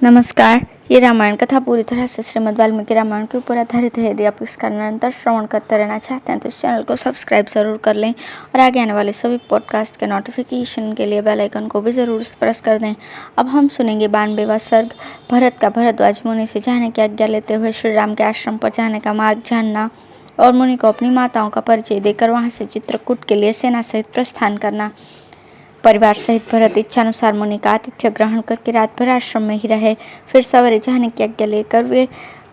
नमस्कार। ये रामायण कथा पूरी तरह से श्रीमद् वाल्मीकि रामायण के ऊपर आधारित है। यदि आप इसका निरंतर श्रवण करते रहना चाहते हैं तो इस चैनल को सब्सक्राइब जरूर कर लें और आगे आने वाले सभी पॉडकास्ट के नोटिफिकेशन के लिए बेल आइकन को भी जरूर प्रेस कर दें। अब हम सुनेंगे 92वां सर्ग, भरत का भरद्वाज मुनि से जाने की आज्ञा लेते हुए श्री राम के आश्रम पर जाने का मार्ग जानना और मुनि को अपनी माताओं का परिचय देकर वहां से चित्रकूट के लिए सेना सहित प्रस्थान करना। परिवार सहित भरत इच्छानुसार मुनि का आतिथ्य ग्रहण करके रात भर आश्रम में ही रहे। फिर सवेरे जाने की आज्ञा लेकर वे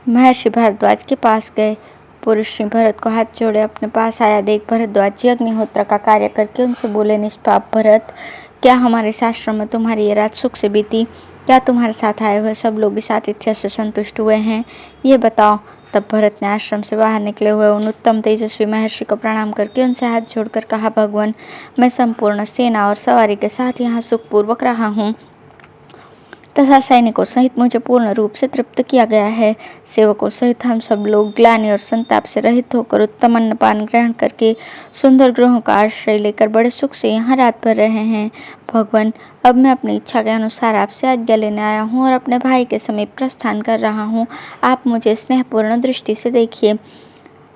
महर्षि भरद्वाज के पास गए। पुरुष भरत को हाथ जोड़े अपने पास आया देख भरद्वाज जी अग्निहोत्र का कार्य करके उनसे बोले, निष्पाप भरत, क्या हमारे इस आश्रम में तुम्हारी ये रात सुख से बीती? क्या तुम्हारे साथ आए हुए सब लोग इस आतिथ्य से संतुष्ट हुए हैं? ये बताओ। तब भरत ने आश्रम से बाहर निकले हुए उन उत्तम तेजस्वी महर्षि को प्रणाम करके उनसे हाथ जोड़कर कहा, भगवान, मैं संपूर्ण सेना और सवारी के साथ यहाँ सुखपूर्वक रहा हूँ तथा सैनिकों सहित मुझे पूर्ण रूप से तृप्त किया गया है। सेवकों सहित हम सब लोग ग्लानि और संताप से रहित होकर उत्तम अन्नपान ग्रहण करके सुंदर गृहों का आश्रय लेकर बड़े सुख से यहाँ रात भर रहे हैं। भगवान, अब मैं अपनी इच्छा के अनुसार आपसे आज्ञा लेने आया हूँ और अपने भाई के समीप प्रस्थान कर रहा हूँ। आप मुझे स्नेहपूर्ण दृष्टि से देखिए।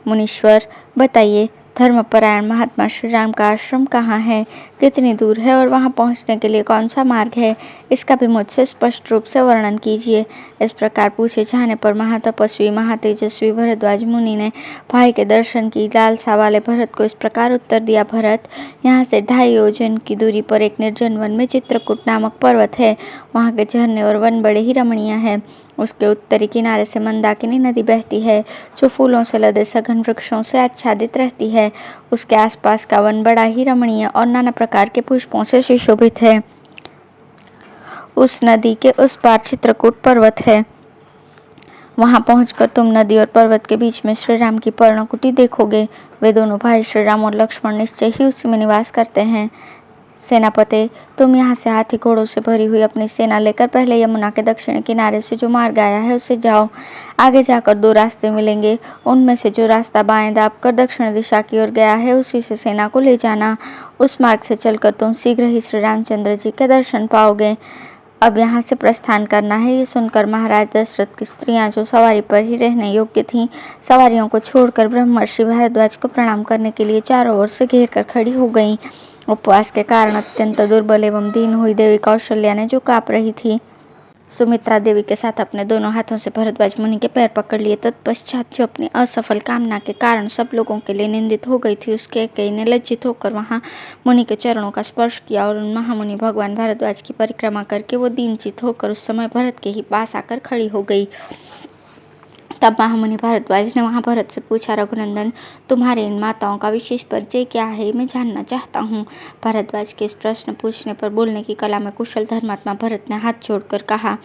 मुनीश्वर, बताइए, धर्मपरायण महात्मा श्री राम का आश्रम कहाँ है, कितनी दूर है और वहां पहुंचने के लिए कौन सा मार्ग है, इसका भी मुझसे स्पष्ट रूप से वर्णन कीजिए। इस प्रकार पूछे जाने पर महातपस्वी महातेजस्वी भरद्वाज मुनि ने भाई के दर्शन की लालसा वाले भरत को इस प्रकार उत्तर दिया, भरत, यहाँ से 2.5 योजन की दूरी पर एक निर्जन वन में चित्रकूट नामक पर्वत है। वहाँ के झरने और वन बड़े ही रमणीय है। उसके उत्तरी किनारे से मंदाकिनी नदी बहती है, जो फूलों से लदे सघन वृक्षों से आच्छादित रहती है। उसके आसपास का वन बड़ा ही रमणीय और नाना प्रकार के पुष्पों से सुशोभित है। उस नदी के उस पार चित्रकूट पर्वत है। वहां पहुंचकर तुम नदी और पर्वत के बीच में श्री राम की पर्णकुटी देखोगे। वे दोनों भाई श्री राम और लक्ष्मण निश्चय ही उसी में निवास करते हैं। सेनापति, तुम यहाँ से हाथी घोड़ों से भरी हुई अपनी सेना लेकर पहले यमुना के दक्षिण किनारे से जो मार्ग आया है उससे जाओ। आगे जाकर 2 रास्ते मिलेंगे, उनमें से जो रास्ता बाएं दाबकर दक्षिण दिशा की ओर गया है उसी से सेना को ले जाना। उस मार्ग से चलकर तुम शीघ्र ही श्री रामचंद्र जी के दर्शन पाओगे। अब यहाँ से प्रस्थान करना है। ये सुनकर महाराज दशरथ की स्त्रियां, जो सवारी पर ही रहने योग्य थीं, सवारियों को छोड़कर ब्रह्मर्षि भारद्वाज को प्रणाम करने के लिए चारों ओर से घेर कर खड़ी हो गईं। उपवास के कारण अत्यंत दुर्बल एवं दीन हुई देवी कौशल्या ने, जो कांप रही थी, सुमित्रा देवी के साथ अपने दोनों हाथों से भरद्वाज मुनि के पैर पकड़ लिए। तत्पश्चात जो अपनी असफल कामना के कारण सब लोगों के लिए निंदित हो गई थी, उसके कई ने लज्जित होकर वहां मुनि के चरणों का स्पर्श किया और उन महामुनि भगवान भारद्वाज की परिक्रमा करके वो दीनचित होकर उस समय भरत के ही पास आकर खड़ी हो गई। तब महामुनि भारद्वाज ने वहां भरत से पूछा, रघुनंदन, तुम्हारे इन माताओं का विशेष परिचय क्या है, मैं जानना चाहता हूँ। भारद्वाज के इस प्रश्न पूछने पर बोलने की कला में कुशल धर्मात्मा भरत ने हाथ जोड़कर कहा,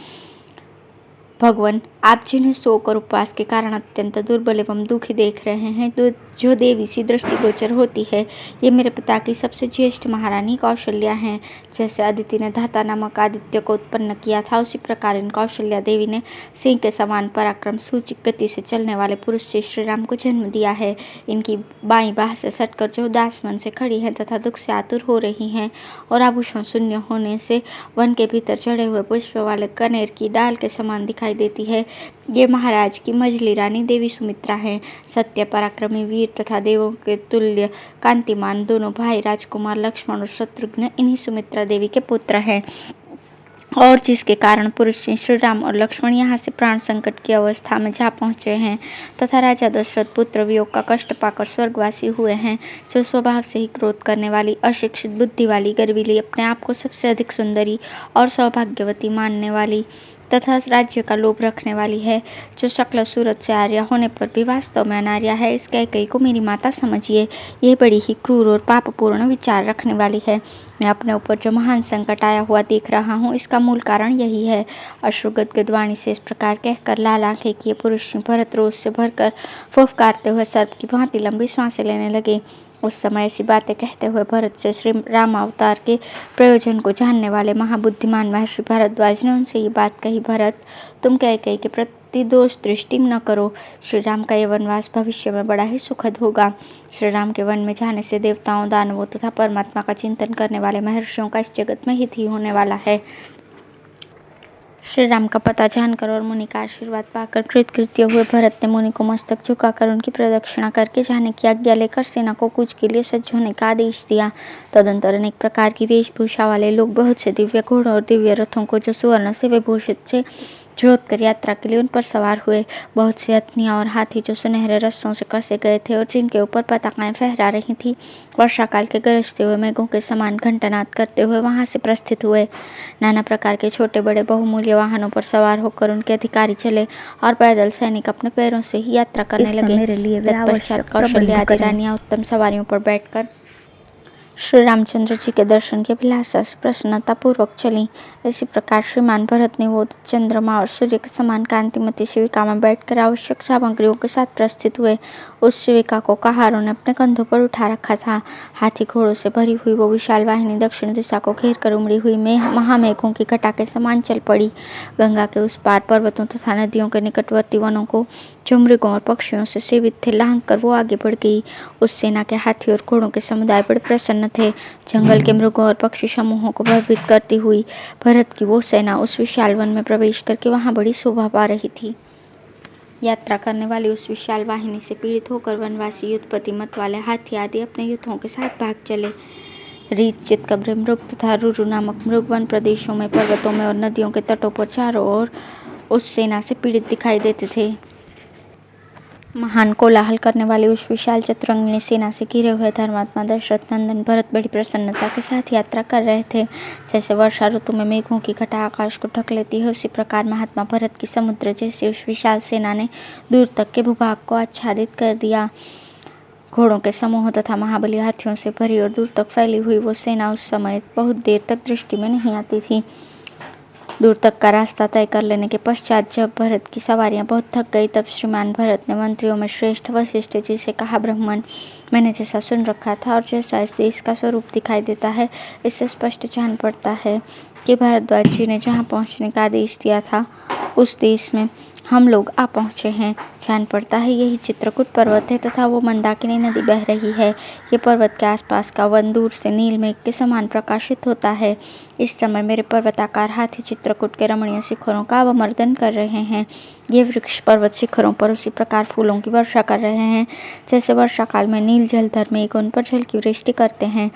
भगवान, आप जिन्हें शोक और उपवास के कारण अत्यंत दुर्बल एवं दुखी देख रहे हैं, जो देवी सी दृष्टिगोचर होती है, ये मेरे पिता की सबसे ज्येष्ठ महारानी कौशल्या हैं। जैसे अदिति ने धाता नामक आदित्य को उत्पन्न किया था, उसी प्रकार इन कौशल्या देवी ने सिंह के समान पराक्रम सूचिक गति से चलने वाले पुरुष से श्री राम को जन्म दिया है। इनकी बाईं बाह से सटकर जो उदास मन से खड़ी है तथा दुख से आतुर हो रही हैं और आभूषण शून्य होने से वन के भीतर चढ़े हुए पुष्प वाले कनेर की डाल के समान दिखाई देती है, ये महाराज की मझली रानी देवी सुमित्रा है। सत्य पराक्रमी वीर तथा देवों के तुल्य कांतिमान दोनों भाई राजकुमार लक्ष्मण और शत्रुघ्न इन्हीं सुमित्रा देवी के पुत्र हैं, और जिसके कारण पुरुष श्री राम और लक्ष्मण यहाँ से प्राण संकट की अवस्था में जा पहुँचे हैं तथा राजा दशरथ पुत्र वियोग का कष्ट पाकर स्वर्गवासी हुए हैं। जो स्वभाव से ही क्रोध करने वाली, अशिक्षित बुद्धि वाली, गर्वीली, अपने आप को सबसे अधिक सुंदरी और सौभाग्यवती मानने वाली तथा राज्य का लोभ रखने वाली है, जो शक्ल सूरत से आर्य होने पर भी वास्तव में अनार्या है, इस कैकेयी को मेरी माता समझिए। ये बड़ी ही क्रूर और पापपूर्ण विचार रखने वाली है। मैं अपने ऊपर जो महान संकट आया हुआ देख रहा हूँ, इसका मूल कारण यही है। अश्रुगदगद वाणी से इस प्रकार कहकर लाल आंखें किए पुरुष भरत रोष से भरकर फुफकारते हुए सर्प की भांति लंबी सांसें लेने लगे। उस समय ऐसी बातें कहते हुए भरत से श्री राम अवतार के प्रयोजन को जानने वाले महाबुद्धिमान महर्षि भारद्वाज ने उनसे ये बात कही, भरत, तुम कैकेयी के प्रति दोष दृष्टि न करो। श्री राम का ये वनवास भविष्य में बड़ा ही सुखद होगा। श्री राम के वन में जाने से देवताओं, दानवों तथा परमात्मा का चिंतन करने वाले महर्षियों का इस जगत में हित ही होने वाला है। श्री राम का पता जानकर और मुनि का आशीर्वाद पाकर कृतकृत्य हुए भरत ने मुनि को मस्तक झुकाकर उनकी प्रदक्षिणा करके जाने की आज्ञा लेकर सेना को कूच के लिए सज्ज होने का आदेश दिया। तदंतर अनेक प्रकार की वेशभूषा वाले लोग बहुत से दिव्य घोड़ों और दिव्य रथों को जो सुवर्ण से विभूषित से जोत कर यात्रा के लिए उन पर सवार हुए। बहुत से अथनियाँ और हाथी जो सुनहरे रस्सों से कसे गए थे और जिनके ऊपर पताकाएं फहरा रही थी, वर्षा काल के गरजते हुए मेघों के समान घंटानाद करते हुए वहां से प्रस्थित हुए। नाना प्रकार के छोटे बड़े बहुमूल्य वाहनों पर सवार होकर उनके अधिकारी चले और पैदल सैनिक अपने पैरों से ही यात्रा करने लगे। मेरे लिए तत्पश्चात कौशल्या आदि रानियां उत्तम सवारियों पर बैठकर श्री रामचंद्र जी के दर्शन की अभिलाषा से प्रसन्नता पूर्वक चली। इसी प्रकार श्रीमान भरत ने वो चंद्रमा और सूर्य के समान कांतिमती शिविका में बैठकर आवश्यक सामग्रियों के साथ प्रस्थित हुए। उस शिविका को कहारों ने अपने कंधों पर उठा रखा था। हाथी घोड़ों से भरी हुई वो विशाल वाहिनी दक्षिण दिशा को घेर कर उमड़ी हुई महामेघों की घटा के समान चल पड़ी। गंगा के उस पार पर्वतों तथा नदियों के निकटवर्ती वनों को जो मृगों और पक्षियों से सेवित थे लांघ कर वो आगे बढ़ गई। उस सेना के हाथी और घोड़ों के समुदाय बड़े प्रसन्न थे। जंगल के मृगों और पक्षी समूहों को भयभीत करती हुई भरत की वो सेना उस विशाल वन में प्रवेश करके वहां बड़ी शोभा पा रही थी। यात्रा करने वाली उस विशाल वाहिनी से पीड़ित होकर वनवासी युद्धपति मत वाले हाथी आदि अपने युद्धों के साथ भाग चले। रीछ, चितकबरे मृग तथा रुरु नामक मृग वन प्रदेशों में, पर्वतों में और नदियों के तटों पर चारों ओर उस सेना से पीड़ित दिखाई देते थे। महान कोलाहल करने वाली उस विशाल चतुरंगिणी सेना से घिरे हुए धर्मात्मा दशरथ नंदन भरत बड़ी प्रसन्नता के साथ यात्रा कर रहे थे। जैसे वर्षा ऋतु में मेघों की घटा आकाश को ढक लेती है, उसी प्रकार महात्मा भरत की समुद्र जैसी उस विशाल सेना ने दूर तक के भूभाग को आच्छादित कर दिया। घोड़ों के समूह तथा महाबली हाथियों से भरी और दूर तक फैली हुई वो सेना उस समय बहुत देर तक दृष्टि में नहीं आती थी। दूर तक का रास्ता तय कर लेने के पश्चात जब भरत की सवारियां बहुत थक गई, तब श्रीमान भरत ने मंत्रियों में श्रेष्ठ वशिष्ठ जी से कहा, ब्राह्मण, मैंने जैसा सुन रखा था और जैसा इस देश का स्वरूप दिखाई देता है, इससे स्पष्ट जान पड़ता है कि भारद्वाज जी ने जहाँ पहुँचने का आदेश दिया था उस देश में हम लोग आ पहुँचे हैं। जान पड़ता है यही चित्रकूट पर्वत है तथा वो मंदाकिनी नदी बह रही है। ये पर्वत के आसपास का वन दूर से नील मेघ के समान प्रकाशित होता है। इस समय मेरे पर्वताकार हाथी चित्रकूट के रमणीय शिखरों का अवमर्दन कर रहे हैं। ये वृक्ष पर्वत शिखरों पर उसी प्रकार फूलों की वर्षा कर रहे हैं जैसे वर्षा काल में नील जलधर मेघ उन पर जल की वृष्टि करते हैं।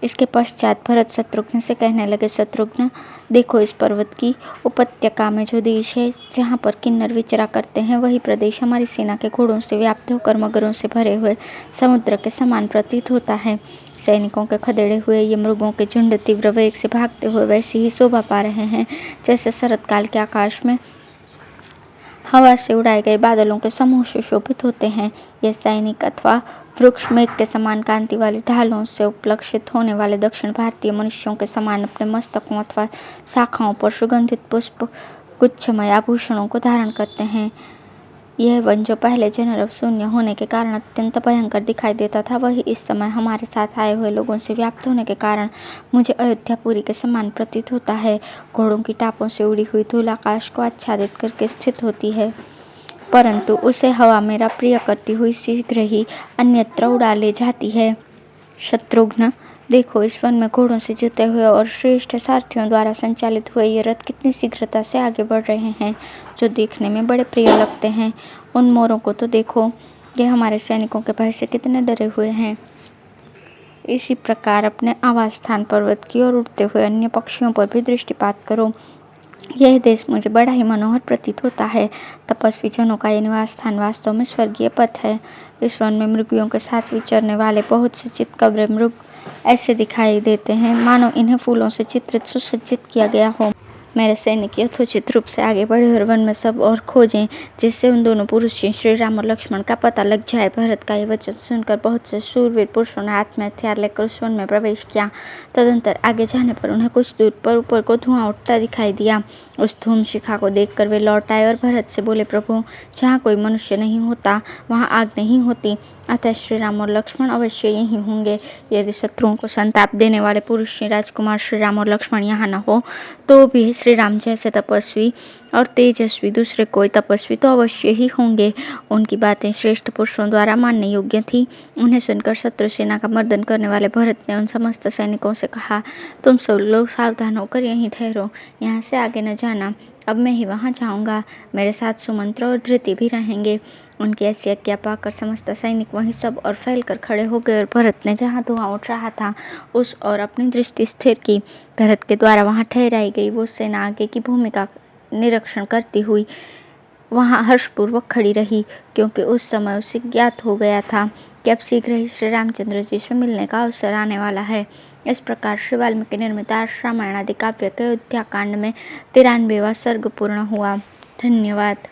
इसके पश्चात भरत शत्रुघ्न से कहने लगे, शत्रुघ्न, देखो इस पर्वत की उपत्यका में जो देश है जहाँ पर किन्नर विचरा करते हैं, वही प्रदेश हमारी सेना के घोड़ों से व्याप्त होकर मगरों से भरे हुए समुद्र के समान प्रतीत होता है। सैनिकों के खदेड़े हुए ये मृगों के झुंड तीव्र वेग से भागते हुए वैसी ही शोभा पा रहे हैं जैसे शरत काल के आकाश में हवा से उड़ाए गए बादलों के समूह सुशोभित होते हैं। ये सैनिक अथवा वृक्ष मेघ के समान कांति वाली ढालों से उपलक्षित होने वाले दक्षिण भारतीय मनुष्यों के समान अपने मस्तकों अथवा शाखाओं पर सुगंधित पुष्प गुच्छमय आभूषणों को धारण करते हैं। यह वन जो पहले जनरव शून्य होने के कारण अत्यंत भयंकर दिखाई देता था, वही इस समय हमारे साथ आए हुए लोगों से व्याप्त होने के कारण मुझे अयोध्यापुरी के समान प्रतीत होता है। घोड़ों की टापों से उड़ी हुई धूल आकाश को आच्छादित करके स्थित होती है, परंतु उसे हवा मेरा प्रिय करती हुई शीघ्र ही अन्यत्र उड़ा ले जाती है। शत्रुघ्न, देखो इस वन में घोड़ों से जुते हुए और श्रेष्ठ सारथियों द्वारा संचालित हुए ये रथ कितनी शीघ्रता से आगे बढ़ रहे हैं, जो देखने में बड़े प्रिय लगते हैं। उन मोरों को तो देखो, ये हमारे सैनिकों के भय से कितने डरे हुए हैं। इसी प्रकार अपने आवास स्थान पर्वत की ओर उड़ते हुए अन्य पक्षियों पर भी दृष्टिपात करो। यह देश मुझे बड़ा ही मनोहर प्रतीत होता है। तपस्वी जनों का यह निवास स्थान वास्तव में स्वर्गीय पथ है। इस वन में मृगियों के साथ विचरने वाले बहुत से चितकबरे मृग ऐसे दिखाई देते हैं मानो इन्हें फूलों से चित्रित सुसज्जित किया गया हो। मेरे सैनिक यथोचित रूप से आगे बढ़े और वन में सब और खोजें, जिससे उन दोनों पुरुषों श्री राम और लक्ष्मण का पता लग जाए। भरत का ये वचन सुनकर बहुत से शूरवीर पुरुषों ने हाथ में हथियार लेकर उस वन में प्रवेश किया। तदंतर आगे जाने पर उन्हें कुछ दूर पर ऊपर को धुआं उठता दिखाई दिया। उस धूम शिखा को देखकर वे लौट आए और भरत से बोले, प्रभु, जहाँ कोई मनुष्य नहीं होता वहाँ आग नहीं होती, अतः श्री राम और लक्ष्मण अवश्य यही होंगे। यदि शत्रुओं को संताप देने वाले पुरुष श्री राजकुमार श्री राम और लक्ष्मण यहाँ न हो, तो भी श्री राम जैसे तपस्वी और तेजस्वी, दूसरे कोई तपस्वी तो अवश्य ही होंगे। उनकी बातें श्रेष्ठ पुरुषों द्वारा मानने योग्य थी। उन्हें सुनकर शत्रु सेना का मर्दन करने वाले भरत ने उन समस्त सैनिकों से कहा, तुम सब लोग सावधान होकर यहीं ठहरो, यहाँ से आगे न जाना। अब मैं ही वहाँ जाऊँगा, मेरे साथ सुमंत्र और धृति भी रहेंगे। उनकी ऐसी आज्ञा पाकर समस्त सैनिक वहीं सब और फैलकर खड़े हो गए और भरत ने जहाँ धुआं उठ रहा था उस और अपनी दृष्टि स्थिर की। भरत के द्वारा वहाँ ठहराई गई वो सेना आगे की भूमिका निरीक्षण करती हुई वहाँ हर्षपूर्वक खड़ी रही, क्योंकि उस समय उसे ज्ञात हो गया था कि अब शीघ्र ही श्री रामचंद्र जी से मिलने का अवसर आने वाला है। इस प्रकार श्री वाल्मीकि निर्मित आर्ष रामायण आदि काव्य के अयोध्या कांड में 93वां सर्ग पूर्ण हुआ। धन्यवाद।